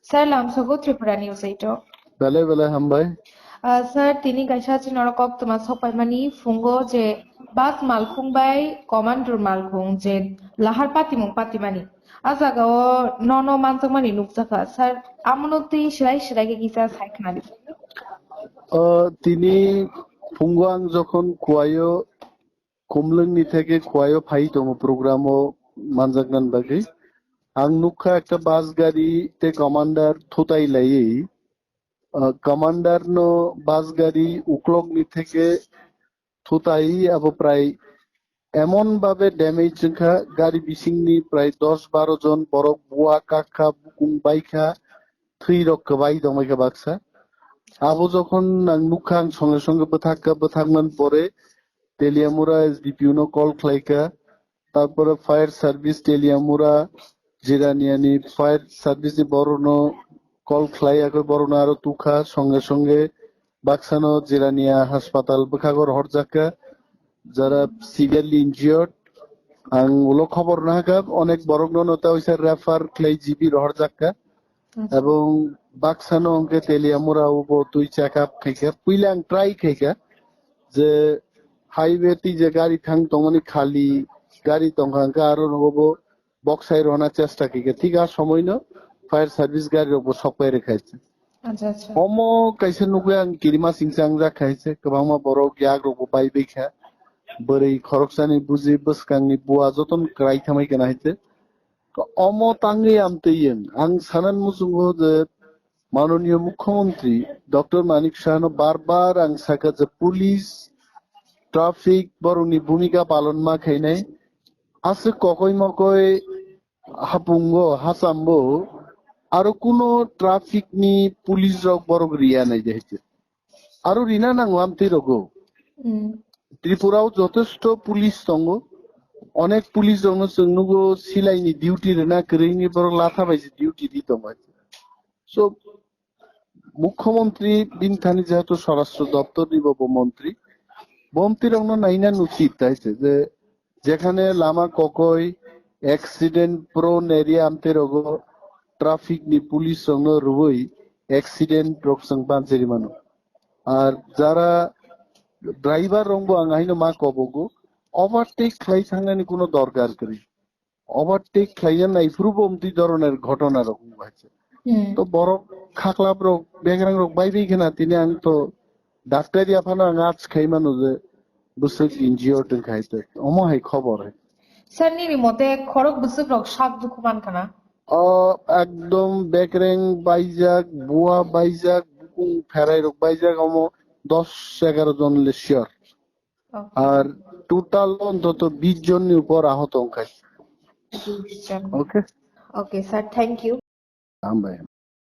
Sir, lamsago Tripura news ito. Bale hambay. Sir, tini gaisa chinorokok tumas patimani fungo je bas malkung bai commander malkung je lahar patimani. Azaga o nono mansangmani nukjaka. Sir, amonoti shirai ke kisa saiknani. তিনি ফুঙ্গাং যখন কুয়ায়ো কুমলংনি থেকে কুয়ায়ো phi দङ প্রোগ্রামও মানজাগনান বাগै आं नुखा একটা বাস গাড়িতে commander থুতাই লাই commander no বাস গাড়ি উকলগনি থেকে থুতাই আবো প্রায় এমন ভাবে ড্যামেজ জংখা গাড়ি বিসিংনি প্রায় 10-12 জন বড় বুয়া কাকা বুকুং বাইখা থুই রক্কা বাই দমাইখা বাক্সা আবো যখন নুখাং সঙ্গে সঙ্গে বথাকমান পরে তেলিয়ামুরা এসডিপিউ নো কল খাইকা তারপরে ফায়ার সার্ভিস তেলিয়ামুরা জিরানিয়ানি ফায়ার সার্ভিস বড়নো কল খাইয়াকে বড়নো আরো তুখা সঙ্গে সঙ্গে বাক্সানো জিরানিয়া হাসপাতাল বখাগর হরজাকা যারা সিভিয়ারলি ইনজিওর্ড আং উলো খবর না হাকা অনেক বড়গ্নতা হইছে রেফার ক্লাই জিবি হরজাকা এবং বাক্সানো অঙ্কে তেলিয়ামুরা উবো তুই চেকআপ খাইকা পুইলাং ট্রাই খাইকা যে হাইওয়ে তি যে গাড়ি থাং তমনি খালি গাড়ি তংখাঙ্কা আরো নবো বক্সাই রওনা চেষ্টা খাইকা ঠিক আর সময় ন ফায়ার সার্ভিস গাড়ির উপর সপাই রেখাইছে অমো কাইছে নুকে আং কিরিমা সিংসাং যা খাইছে গোबांमा বড় গ্যাগ রোগো বাই বেখা बोरै खरकसानि बुजि बसकांनि बुआ जतन क्राइ थामाय केना हाइते अमो तांगै आमतैयं आं सानान मुसुंगो जे माननीय मुख्यमंत्री डॉक्टर मानिक शाहनो बार आं साका जे पुलिस ट्राफिक बरंनि भूमिका पालन मा खाइनाय आसे ककय मकय हापुंगो हासामबो आरो कुनो ट्राफिक नि पुलिस रक बरग रिया नाय जाइते आरो रिना नांगो आमतै रगो ত্রিপুরাও যথেষ্ট পুলিশ দङ অনেক পুলিশ দङ जोंनुगो सिलाइनि डिउटि रेना करेंनि बर लाथा बायदि डिउटि দি दङ সো মুখ্যমন্ত্রী বিনথানি যেহেতু স্বরাষ্ট্র দপ্তর নিবব মন্ত্রী মন্ত্রীরংনো নাইনা উচিত তাইছে যে যেখানে লামা ককই অ্যাক্সিডেন্ট প্রোন এরিয়া আমতে রগো ট্রাফিক নি পুলিশ রংনো রুই অ্যাক্সিডেন্ট রকসং বানজেরি মানো আর যারা ড্রাইভার রংবো আং আইনো মা কবগো ওভারটেক খাই থাঙ্গানি কোনো দরকার করি ওভারটেক খাইয়া নাই প্রুবমতি ধরনের ঘটনা রকম হয়েছে তো বড় খাকলাপ রোগ বেগরাং রোগ বাইবেই কেনা তিনি আং তো ডাক্তারি আফানো আং আজ খাই মানো যে বুসুক ইনজিওর্ড খাইতে অমো হাই খবর হয় স্যার নিরি মতে খরক বুসুক রক সাক দুকুমান কানা একদম বেগরেং বাইজাক বুয়া বাইজাক বুকুং ফেরাই রোগ বাইজাক অমো 10-11 জন শিওর আর টোটাল অন্তত 20 জনের উপর আহত অঙ্কায় ওকে স্যার থ্যাংক ইউ